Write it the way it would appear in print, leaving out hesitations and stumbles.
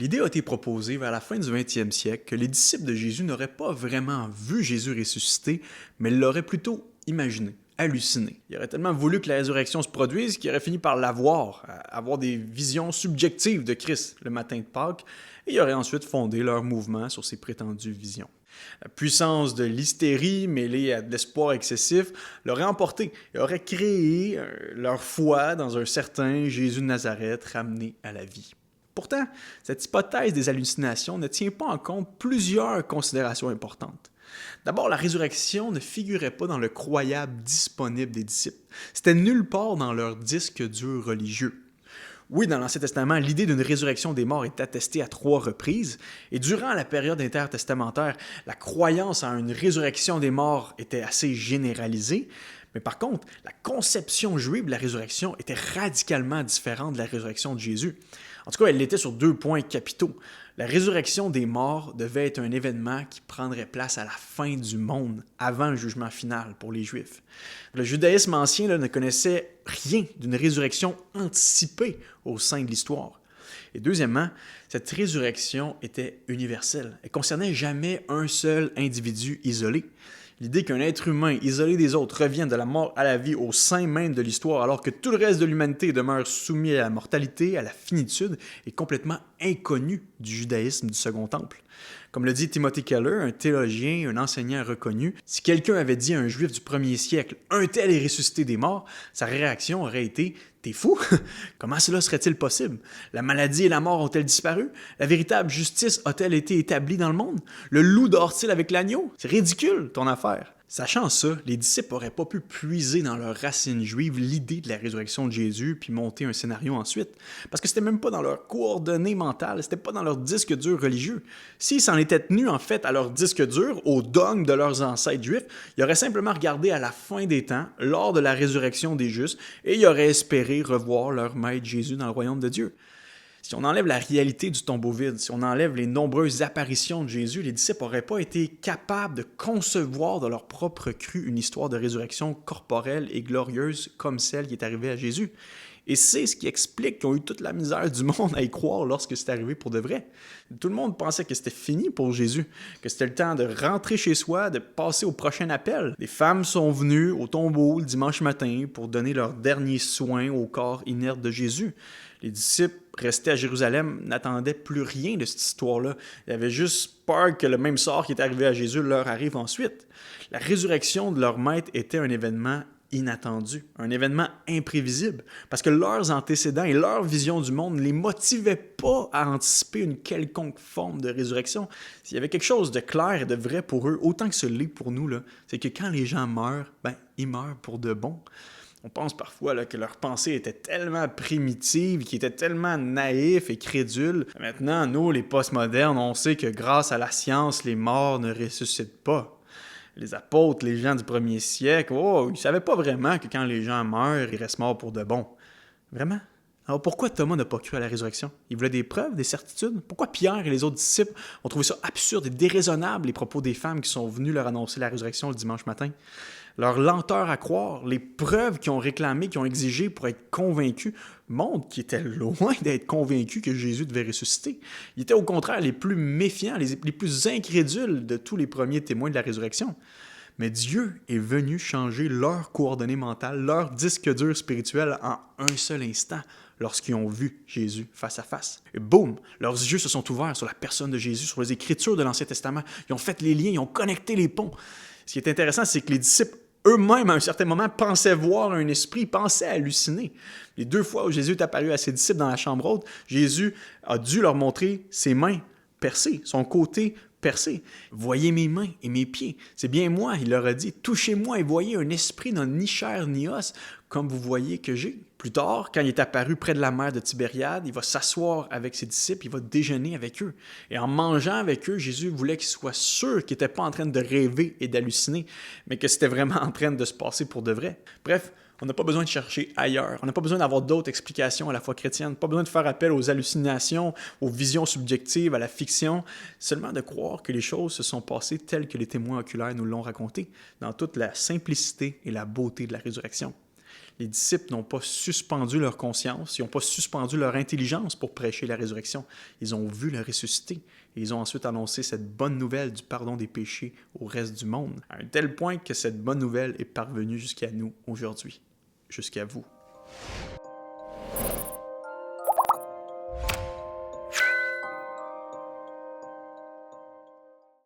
L'idée a été proposée vers la fin du 20e siècle que les disciples de Jésus n'auraient pas vraiment vu Jésus ressusciter, mais l'auraient plutôt imaginé, halluciné. Ils auraient tellement voulu que la résurrection se produise qu'ils auraient fini par l'avoir, avoir des visions subjectives de Christ le matin de Pâques, et ils auraient ensuite fondé leur mouvement sur ces prétendues visions. La puissance de l'hystérie mêlée à de l'espoir excessif l'aurait emporté et aurait créé leur foi dans un certain Jésus de Nazareth ramené à la vie. Pourtant, cette hypothèse des hallucinations ne tient pas en compte plusieurs considérations importantes. D'abord, la résurrection ne figurait pas dans le croyable disponible des disciples. C'était nulle part dans leur disque dur religieux. Oui, dans l'Ancien Testament, l'idée d'une résurrection des morts est attestée à 3 reprises, et durant la période intertestamentaire, la croyance en une résurrection des morts était assez généralisée, mais par contre, la conception juive de la résurrection était radicalement différente de la résurrection de Jésus. En tout cas, elle l'était sur 2 points capitaux. La résurrection des morts devait être un événement qui prendrait place à la fin du monde, avant le jugement final pour les Juifs. Le judaïsme ancien ne connaissait rien d'une résurrection anticipée au sein de l'histoire. Et deuxièmement, cette résurrection était universelle. Elle ne concernait jamais un seul individu isolé. L'idée qu'un être humain isolé des autres revienne de la mort à la vie au sein même de l'histoire alors que tout le reste de l'humanité demeure soumis à la mortalité, à la finitude, est complètement inconnue du judaïsme du Second Temple. Comme le dit Timothy Keller, un théologien, un enseignant reconnu, si quelqu'un avait dit à un juif du 1er siècle « Un tel est ressuscité des morts », sa réaction aurait été « T'es fou? Comment cela serait-il possible? La maladie et la mort ont-elles disparu? La véritable justice a-t-elle été établie dans le monde? Le loup dort-il avec l'agneau? C'est ridicule, ton affaire. » Sachant ça, les disciples n'auraient pas pu puiser dans leurs racines juives l'idée de la résurrection de Jésus puis monter un scénario ensuite, parce que c'était même pas dans leurs coordonnées mentales, c'était pas dans leur disque dur religieux. S'ils s'en étaient tenus en fait à leur disque dur, au dogme de leurs ancêtres juifs, ils auraient simplement regardé à la fin des temps, lors de la résurrection des justes, et ils auraient espéré revoir leur maître Jésus dans le royaume de Dieu. Si on enlève la réalité du tombeau vide, si on enlève les nombreuses apparitions de Jésus, les disciples n'auraient pas été capables de concevoir de leur propre cru une histoire de résurrection corporelle et glorieuse comme celle qui est arrivée à Jésus. Et c'est ce qui explique qu'ils ont eu toute la misère du monde à y croire lorsque c'est arrivé pour de vrai. Tout le monde pensait que c'était fini pour Jésus, que c'était le temps de rentrer chez soi, de passer au prochain appel. Les femmes sont venues au tombeau le dimanche matin pour donner leurs derniers soins au corps inerte de Jésus. Les disciples restés à Jérusalem n'attendaient plus rien de cette histoire-là. Ils avaient juste peur que le même sort qui est arrivé à Jésus leur arrive ensuite. La résurrection de leur maître était un événement inattendu, un événement imprévisible, parce que leurs antécédents et leur vision du monde ne les motivaient pas à anticiper une quelconque forme de résurrection. S'il y avait quelque chose de clair et de vrai pour eux, autant que ce l'est pour nous, c'est que quand les gens meurent, ils meurent pour de bon. On pense parfois que leur pensée était tellement primitive, qu'ils étaient tellement naïfs et crédules. Maintenant, nous, les postmodernes, on sait que grâce à la science, les morts ne ressuscitent pas. Les apôtres, les gens du 1er siècle, ils ne savaient pas vraiment que quand les gens meurent, ils restent morts pour de bon. Vraiment? Alors pourquoi Thomas n'a pas cru à la résurrection? Il voulait des preuves, des certitudes? Pourquoi Pierre et les autres disciples ont trouvé ça absurde et déraisonnable, les propos des femmes qui sont venues leur annoncer la résurrection le dimanche matin? Leur lenteur à croire, les preuves qu'ils ont réclamées, qu'ils ont exigées pour être convaincus, montrent qu'ils étaient loin d'être convaincus que Jésus devait ressusciter. Ils étaient au contraire les plus méfiants, les plus incrédules de tous les premiers témoins de la résurrection. Mais Dieu est venu changer leurs coordonnées mentales, leur disque dur spirituel en un seul instant lorsqu'ils ont vu Jésus face à face. Et boum, leurs yeux se sont ouverts sur la personne de Jésus, sur les Écritures de l'Ancien Testament. Ils ont fait les liens, ils ont connecté les ponts. Ce qui est intéressant, c'est que les disciples eux-mêmes, à un certain moment, pensaient voir un esprit, pensaient halluciner. Les 2 fois où Jésus est apparu à ses disciples dans la chambre haute, Jésus a dû leur montrer ses mains percées, son côté percé. « Voyez mes mains et mes pieds. C'est bien moi, il leur a dit. Touchez-moi et voyez un esprit n'a ni chair ni os, comme vous voyez que j'ai. » Plus tard, quand il est apparu près de la mer de Tibériade, il va s'asseoir avec ses disciples, il va déjeuner avec eux. Et en mangeant avec eux, Jésus voulait qu'ils soient sûrs qu'ils n'étaient pas en train de rêver et d'halluciner, mais que c'était vraiment en train de se passer pour de vrai. Bref, on n'a pas besoin de chercher ailleurs. On n'a pas besoin d'avoir d'autres explications à la foi chrétienne. Pas besoin de faire appel aux hallucinations, aux visions subjectives, à la fiction. Seulement de croire que les choses se sont passées telles que les témoins oculaires nous l'ont raconté, dans toute la simplicité et la beauté de la résurrection. Les disciples n'ont pas suspendu leur conscience, ils n'ont pas suspendu leur intelligence pour prêcher la résurrection. Ils ont vu le ressuscité et ils ont ensuite annoncé cette bonne nouvelle du pardon des péchés au reste du monde, à un tel point que cette bonne nouvelle est parvenue jusqu'à nous aujourd'hui, jusqu'à vous.